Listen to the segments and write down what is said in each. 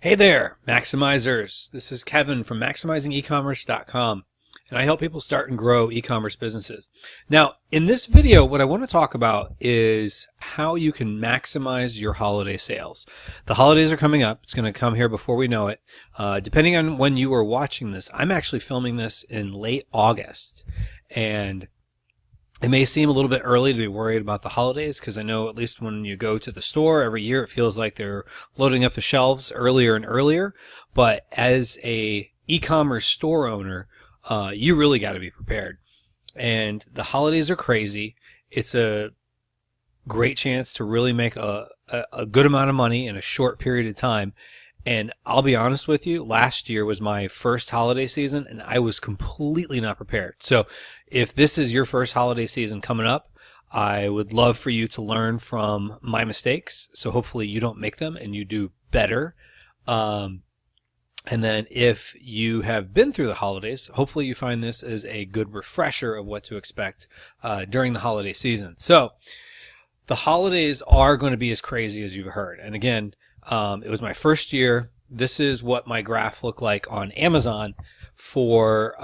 Hey there, Maximizers. This is Kevin from MaximizingEcommerce.com, and I help people start and grow e-commerce businesses. Now, in this video, what I want to talk about is how you can maximize your holiday sales. The holidays are coming up. It's going to come here before we know it. Depending on when you are watching this, I'm actually filming this in late August, and it may seem a little bit early to be worried about the holidays because I know at least when you go to the store every year, it feels like they're loading up the shelves earlier and earlier. But as a e-commerce store owner, you really got to be prepared. And the holidays are crazy. It's a great chance to really make a good amount of money in a short period of time. And I'll be honest with you, last year was my first holiday season and I was completely not prepared. So if this is your first holiday season coming up, I would love for you to learn from my mistakes. So hopefully you don't make them and you do better. And then if you have been through the holidays, hopefully you find this as a good refresher of what to expect during the holiday season. So the holidays are going to be as crazy as you've heard. And again, it was my first year. This is what my graph looked like on Amazon for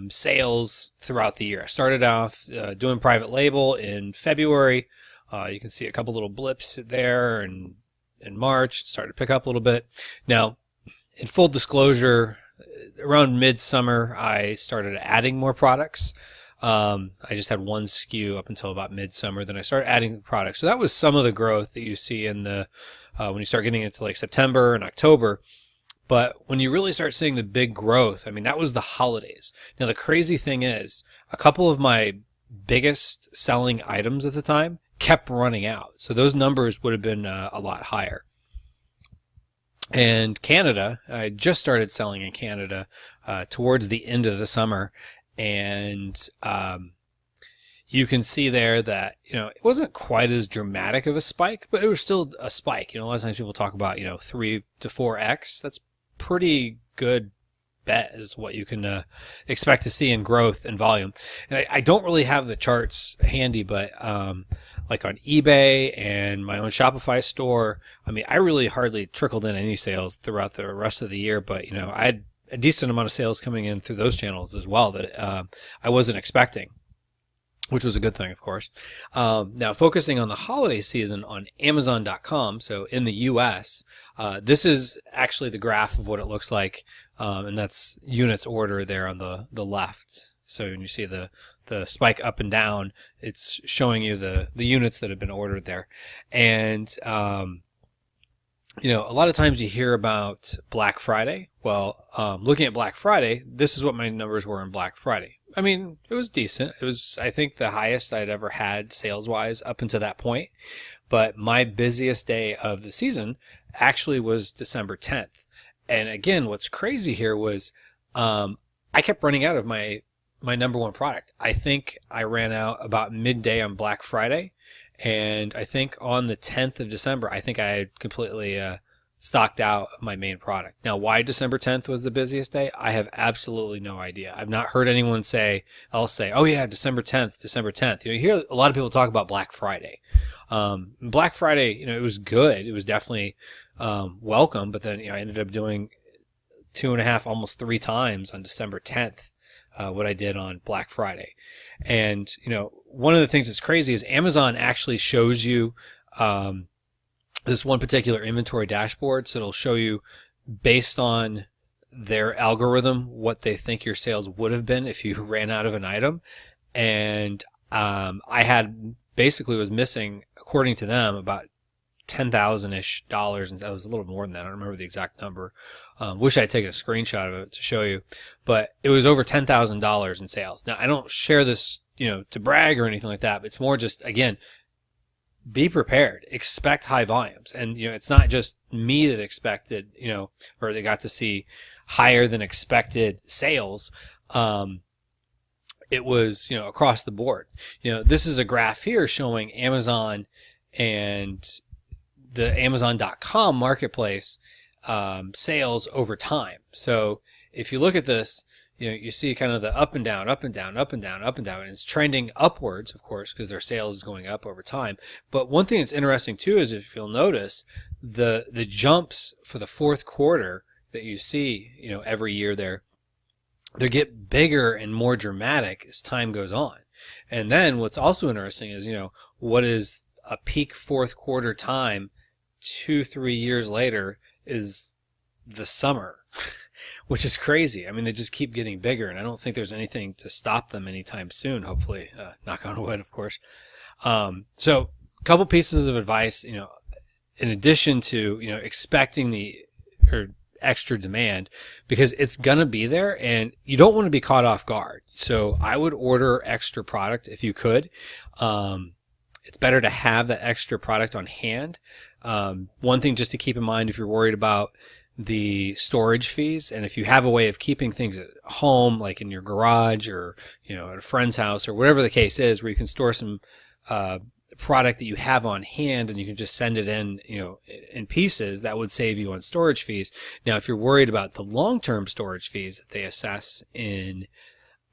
sales throughout the year. I started off doing private label in February. You can see a couple little blips there, and in March it started to pick up a little bit. Now, in full disclosure, around midsummer I started adding more products. I just had one SKU up until about midsummer. Then I started adding products. So that was some of the growth that you see in the when you start getting into like September and October. But when you really start seeing the big growth, I mean, that was the holidays. Now, the crazy thing is, a couple of my biggest selling items at the time kept running out. So those numbers would have been a lot higher. And Canada, I just started selling in Canada towards the end of the summer. And you can see there that, it wasn't quite as dramatic of a spike, but it was still a spike. A lot of times people talk about, 3 to 4x. That's pretty good bet is what you can expect to see in growth and volume. And I don't really have the charts handy, but like on eBay and my own Shopify store, I mean, I really hardly trickled in any sales throughout the rest of the year, but, I had a decent amount of sales coming in through those channels as well that I wasn't expecting, which was a good thing, of course. Now, focusing on the holiday season on Amazon.com, so in the U.S., this is actually the graph of what it looks like, and that's units order there on the left. So when you see the spike up and down, it's showing you the units that have been ordered there. And a lot of times you hear about Black Friday. Well, looking at Black Friday, this is what my numbers were on Black Friday. I mean, it was decent. It was, I think, the highest I'd ever had sales-wise up until that point. But my busiest day of the season actually was December 10th. And again, what's crazy here was I kept running out of my number one product. I think I ran out about midday on Black Friday. And I think on the 10th of December, I think I had completely stocked out of my main product. Now, why December 10th was the busiest day, I have absolutely no idea. I've not heard anyone say, oh yeah, December 10th, December 10th. You hear a lot of people talk about Black Friday. Black Friday, it was good. It was definitely welcome, but then I ended up doing 2.5, almost 3 times on December 10th what I did on Black Friday. And, one of the things that's crazy is Amazon actually shows you this one particular inventory dashboard. So it'll show you based on their algorithm what they think your sales would have been if you ran out of an item. And I had basically was missing, according to them, about $10,000-ish, and that was a little more than that. I don't remember the exact number. Wish I had taken a screenshot of it to show you, but it was over $10,000 in sales. Now, I don't share this, to brag or anything like that, but it's more just, again, be prepared, expect high volumes. And, it's not just me that expected, or they got to see higher than expected sales. It was, across the board. This is a graph here showing Amazon and the Amazon.com marketplace sales over time. So if you look at this, you see kind of the up and down, up and down, up and down, up and down, and it's trending upwards, of course, because their sales is going up over time. But one thing that's interesting too is if you'll notice the jumps for the fourth quarter that you see, every year they get bigger and more dramatic as time goes on. And then what's also interesting is, what is a peak fourth quarter time 2-3 years later is the summer, which is crazy. I mean, they just keep getting bigger, and I don't think there's anything to stop them anytime soon, hopefully, knock on wood, of course. So a couple pieces of advice, in addition to, expecting the extra demand, because it's going to be there and you don't want to be caught off guard. So I would order extra product if you could. It's better to have that extra product on hand. One thing just to keep in mind if you're worried about the storage fees, and if you have a way of keeping things at home, like in your garage or, at a friend's house or whatever the case is, where you can store some product that you have on hand and you can just send it in, in pieces, that would save you on storage fees. Now, if you're worried about the long-term storage fees that they assess in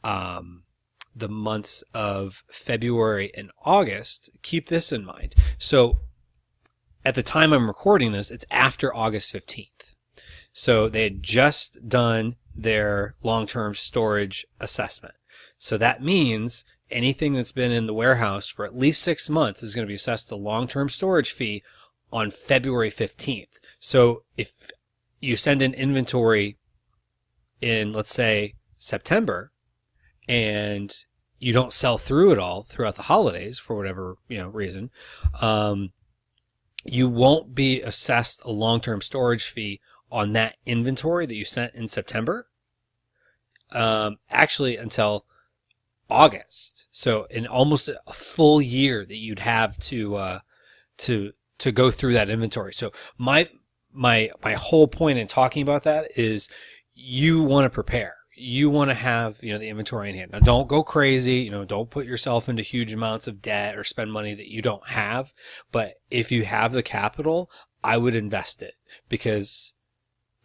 the months of February and August, keep this in mind. So at the time I'm recording this, it's after August 15th. So they had just done their long-term storage assessment. So that means anything that's been in the warehouse for at least 6 months is going to be assessed a long-term storage fee on February 15th. So if you send in inventory in, let's say, September, and you don't sell through it all throughout the holidays for whatever, reason, you won't be assessed a long-term storage fee on that inventory that you sent in September, actually until August. So in almost a full year that you'd have to go through that inventory. So my whole point in talking about that is you want to prepare. You want to have, the inventory in hand. Now don't go crazy, don't put yourself into huge amounts of debt or spend money that you don't have. But if you have the capital, I would invest it, because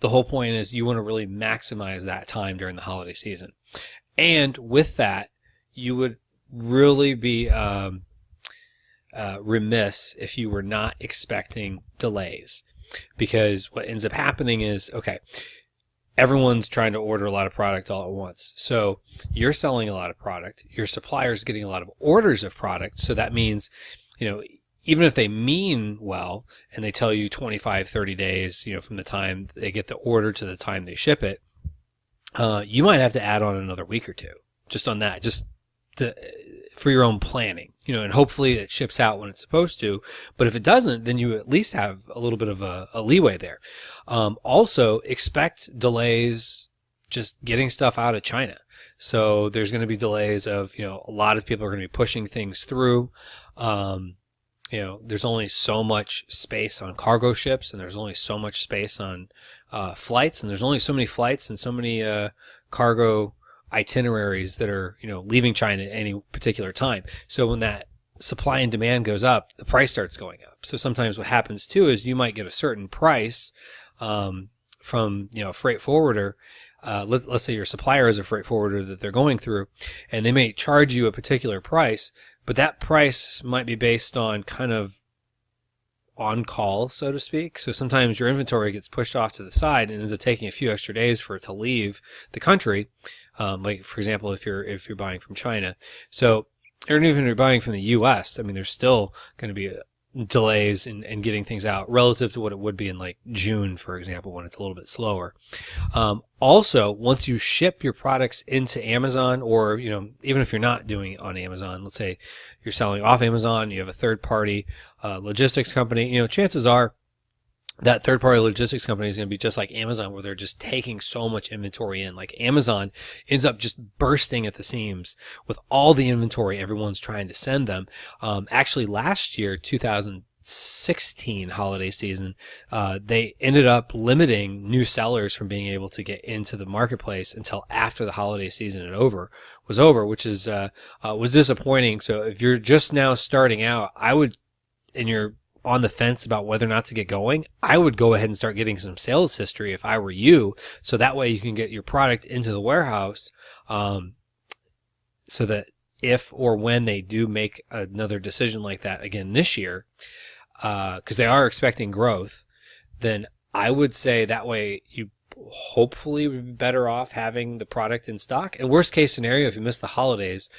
the whole point is you want to really maximize that time during the holiday season. And with that, you would really be remiss if you were not expecting delays, because what ends up happening is, okay, everyone's trying to order a lot of product all at once. So you're selling a lot of product. Your supplier's getting a lot of orders of product. So that means, even if they mean well and they tell you 25, 30 days, from the time they get the order to the time they ship it, you might have to add on another week or two just on that, for your own planning, and hopefully it ships out when it's supposed to. But if it doesn't, then you at least have a little bit of a leeway there. Also, expect delays just getting stuff out of China. So there's going to be delays of, a lot of people are going to be pushing things through. There's only so much space on cargo ships, and there's only so much space on flights, and there's only so many flights and so many cargo itineraries that are, leaving China at any particular time. So when that supply and demand goes up, the price starts going up. So sometimes what happens too is you might get a certain price from, a freight forwarder. Let's say your supplier is a freight forwarder that they're going through, and they may charge you a particular price, but that price might be based on kind of on call, so to speak. So sometimes your inventory gets pushed off to the side and ends up taking a few extra days for it to leave the country. Like for example, if you're buying from China. So, or even if you're buying from the U.S., I mean, there's still going to be delays in getting things out relative to what it would be in like June, for example, when it's a little bit slower. Also, once you ship your products into Amazon, or, even if you're not doing it on Amazon, let's say you're selling off Amazon, you have a third party logistics company, chances are that third party logistics company is going to be just like Amazon, where they're just taking so much inventory in. Like Amazon ends up just bursting at the seams with all the inventory everyone's trying to send them. Actually last year, 2016 holiday season, they ended up limiting new sellers from being able to get into the marketplace until after the holiday season was over, which is was disappointing. So if you're just now starting out, and you're on the fence about whether or not to get going, I would go ahead and start getting some sales history if I were you. So that way you can get your product into the warehouse, so that if or when they do make another decision like that again this year, because they are expecting growth, then I would say that way you hopefully would be better off having the product in stock. And worst case scenario, if you miss the holidays,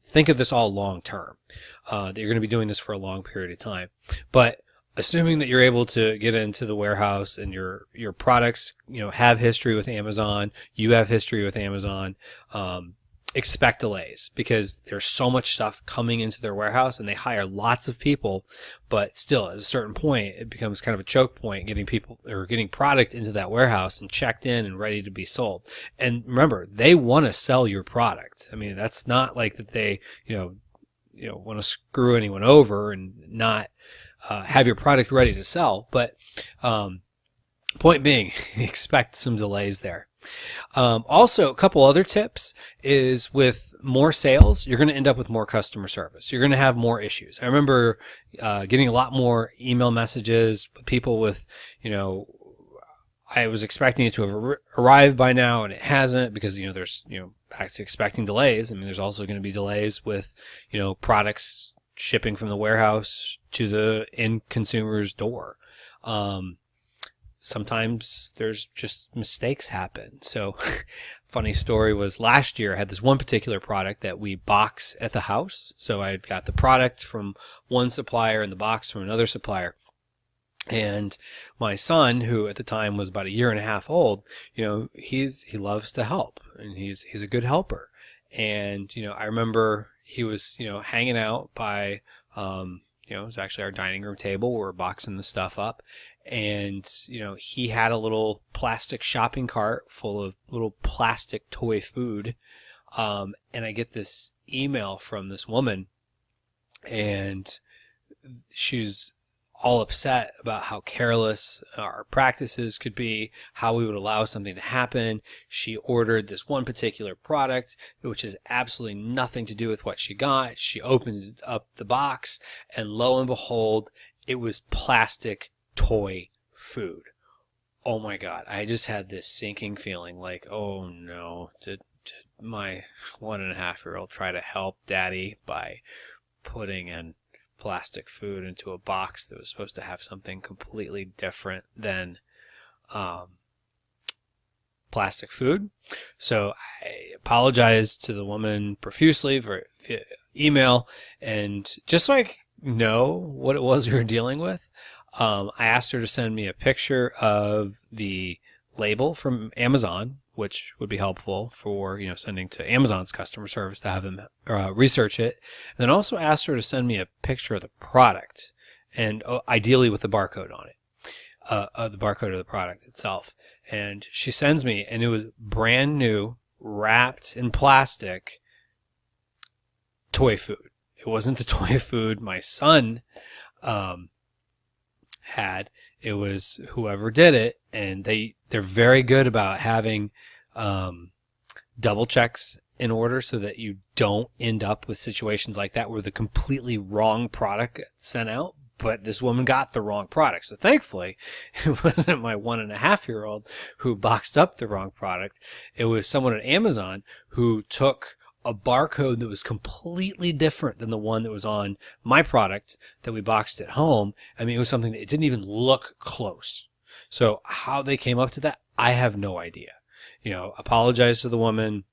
think of this all long term, that you're going to be doing this for a long period of time. But assuming that you're able to get into the warehouse and your products, have history with Amazon, you have history with Amazon, expect delays because there's so much stuff coming into their warehouse and they hire lots of people, but still at a certain point it becomes kind of a choke point getting people or getting product into that warehouse and checked in and ready to be sold. And remember, they want to sell your product. I mean, that's not like that they, want to screw anyone over and not have your product ready to sell. But point being, expect some delays there. Also, a couple other tips is with more sales, you're going to end up with more customer service. You're going to have more issues. I remember getting a lot more email messages, people with, I was expecting it to have arrived by now and it hasn't because, there's, back to expecting delays. I mean, there's also going to be delays with, products shipping from the warehouse to the end consumer's door. Sometimes there's just mistakes happen. So funny story was last year I had this one particular product that we box at the house. So I got the product from one supplier and the box from another supplier. And my son, who at the time was about 1.5 years old, he loves to help and he's a good helper. And, I remember he was, hanging out by, it was actually our dining room table. We were boxing the stuff up. And, he had a little plastic shopping cart full of little plastic toy food. And I get this email from this woman and she's all upset about how careless our practices could be, how we would allow something to happen. She ordered this one particular product, which has absolutely nothing to do with what she got. She opened up the box and lo and behold, it was plastic toy food. Oh my God. I just had this sinking feeling like, oh no, did my 1.5-year-old try to help daddy by putting in plastic food into a box that was supposed to have something completely different than plastic food. So I apologized to the woman profusely for email, and just so I know what it was we were dealing with, I asked her to send me a picture of the label from Amazon, which would be helpful for, sending to Amazon's customer service to have them research it. And then also asked her to send me a picture of the product and ideally with the barcode on it, the barcode of the product itself. And she sends me, and it was brand new, wrapped in plastic toy food. It wasn't the toy food my son had. It was whoever did it, and they're very good about having double checks in order so that you don't end up with situations like that where the completely wrong product gets sent out, but this woman got the wrong product. So thankfully, it wasn't my 1.5-year-old who boxed up the wrong product. It was someone at Amazon who took a barcode that was completely different than the one that was on my product that we boxed at home. I mean, it was something that it didn't even look close. So how they came up to that, I have no idea. Apologize to the woman.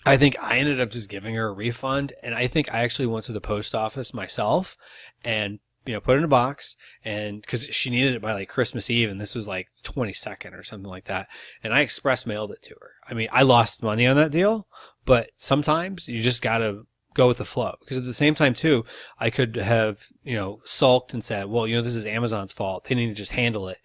I think I ended up just giving her a refund, and I think I actually went to the post office myself and put it in a box, and because she needed it by like Christmas Eve, and this was like 22nd or something like that, and I express mailed it to her. I mean, I lost money on that deal, but sometimes you just gotta go with the flow, because at the same time too, I could have sulked and said, well, this is Amazon's fault, they need to just handle it.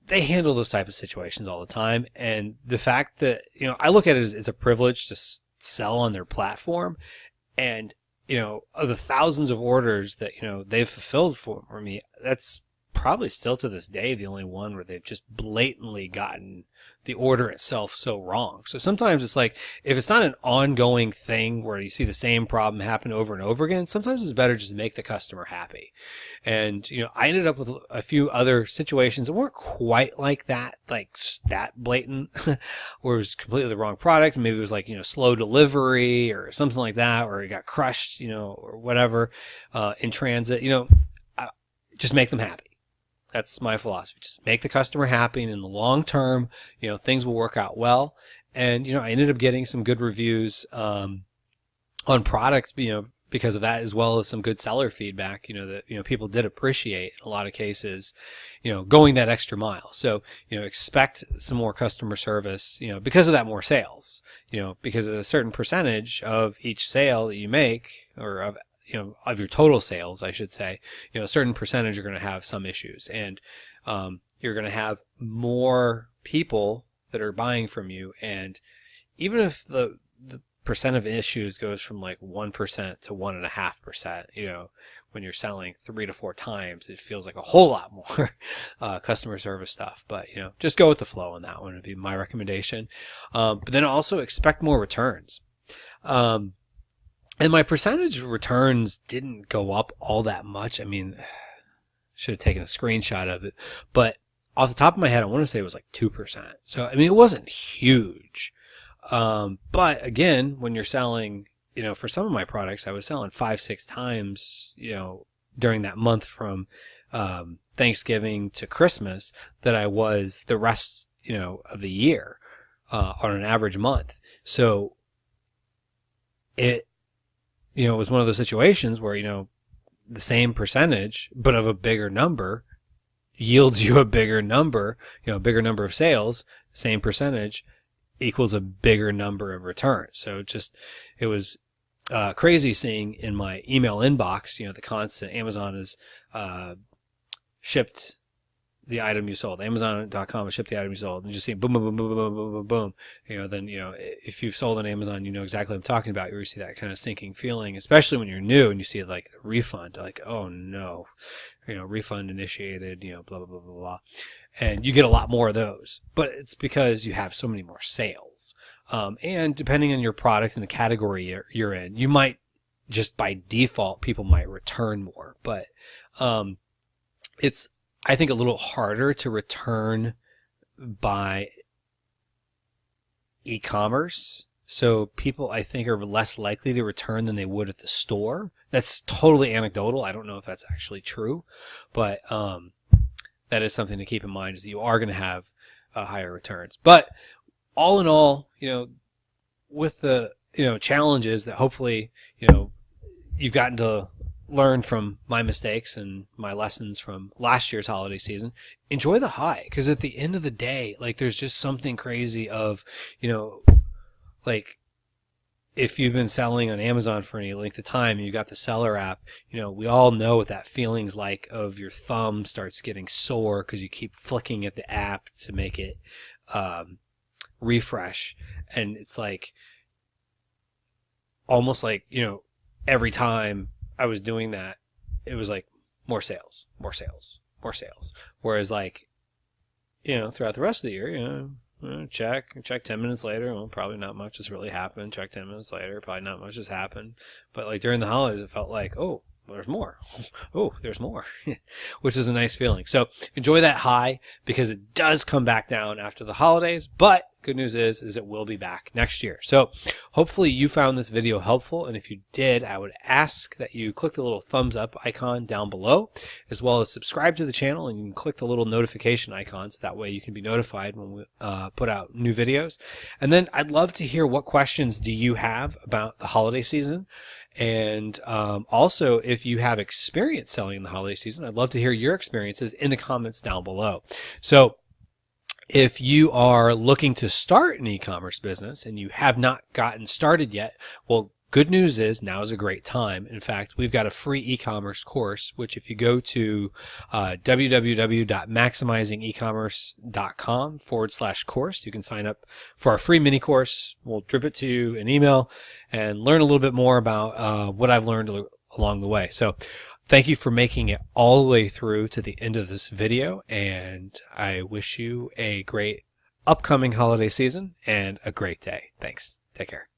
They handle those type of situations all the time, and the fact that I look at it as it's a privilege to sell on their platform, and of the thousands of orders that, they've fulfilled for me, that's probably still to this day the only one where they've just blatantly gotten the order itself so wrong. So sometimes it's like, if it's not an ongoing thing where you see the same problem happen over and over again, sometimes it's better just to make the customer happy. And, I ended up with a few other situations that weren't quite like that blatant, where it was completely the wrong product. Maybe it was like, slow delivery or something like that, or it got crushed, or whatever, in transit, just make them happy. That's my philosophy. Just make the customer happy, and in the long term, things will work out well. And, I ended up getting some good reviews on products, because of that, as well as some good seller feedback, that, people did appreciate in a lot of cases, going that extra mile. So, expect some more customer service, because of that, more sales, because a certain percentage of each sale that you make, or of your total sales, I should say, a certain percentage are going to have some issues, and you're going to have more people that are buying from you. And even if the percent of issues goes from like 1% to 1.5%, when you're selling 3 to 4 times, it feels like a whole lot more customer service stuff. But, just go with the flow on that one would be my recommendation. But then also expect more returns. And my percentage returns didn't go up all that much. I mean, should have taken a screenshot of it, but off the top of my head, I want to say it was like 2%. So, I mean, it wasn't huge. But again, when you're selling, for some of my products, I was selling 5-6 times, during that month from, Thanksgiving to Christmas that I was the rest, of the year, on an average month. So it was one of those situations where, the same percentage, but of a bigger number yields you a bigger number, a bigger number of sales, same percentage equals a bigger number of returns. So it was crazy seeing in my email inbox, the constant Amazon has shipped the item you sold. Amazon.com has shipped the item you sold. And you just see boom, boom, boom, boom, boom, boom, boom, boom. Then, if you've sold on Amazon, you know exactly what I'm talking about. You see that kind of sinking feeling, especially when you're new and you see like the refund, like, oh no, refund initiated, blah, blah, blah, blah, blah. And you get a lot more of those, but it's because you have so many more sales. And depending on your product and the category you're in, you might just by default, people might return more, but, it's, I think, a little harder to return by e-commerce. So people, I think, are less likely to return than they would at the store. That's totally anecdotal. I don't know if that's actually true, but that is something to keep in mind, is that you are going to have higher returns. But all in all, with the challenges that hopefully you've gotten to learn from my mistakes and my lessons from last year's holiday season, enjoy the high. Because at the end of the day, like, there's just something crazy of, like, if you've been selling on Amazon for any length of time and you got the seller app, we all know what that feeling's like, of your thumb starts getting sore because you keep flicking at the app to make it refresh. And it's like, almost like, every time I was doing that, it was like more sales, more sales, more sales. Whereas, like, throughout the rest of the year, check 10 minutes later, well, probably not much has really happened. Check 10 minutes later, probably not much has happened. But like during the holidays, it felt like, oh, there's more. Oh, there's more, which is a nice feeling. So enjoy that high, because it does come back down after the holidays. But good news is it will be back next year. So hopefully you found this video helpful. And if you did, I would ask that you click the little thumbs up icon down below, as well as subscribe to the channel, and you can click the little notification icons. That way you can be notified when we put out new videos. And then I'd love to hear, what questions do you have about the holiday season? And also, if you have experience selling in the holiday season, I'd love to hear your experiences in the comments down below. So if you are looking to start an e-commerce business and you have not gotten started yet, well, good news is now is a great time. In fact, we've got a free e-commerce course, which if you go to www.maximizingecommerce.com/course, you can sign up for our free mini course. We'll drip it to you in email and learn a little bit more about what I've learned along the way. So thank you for making it all the way through to the end of this video, and I wish you a great upcoming holiday season and a great day. Thanks. Take care.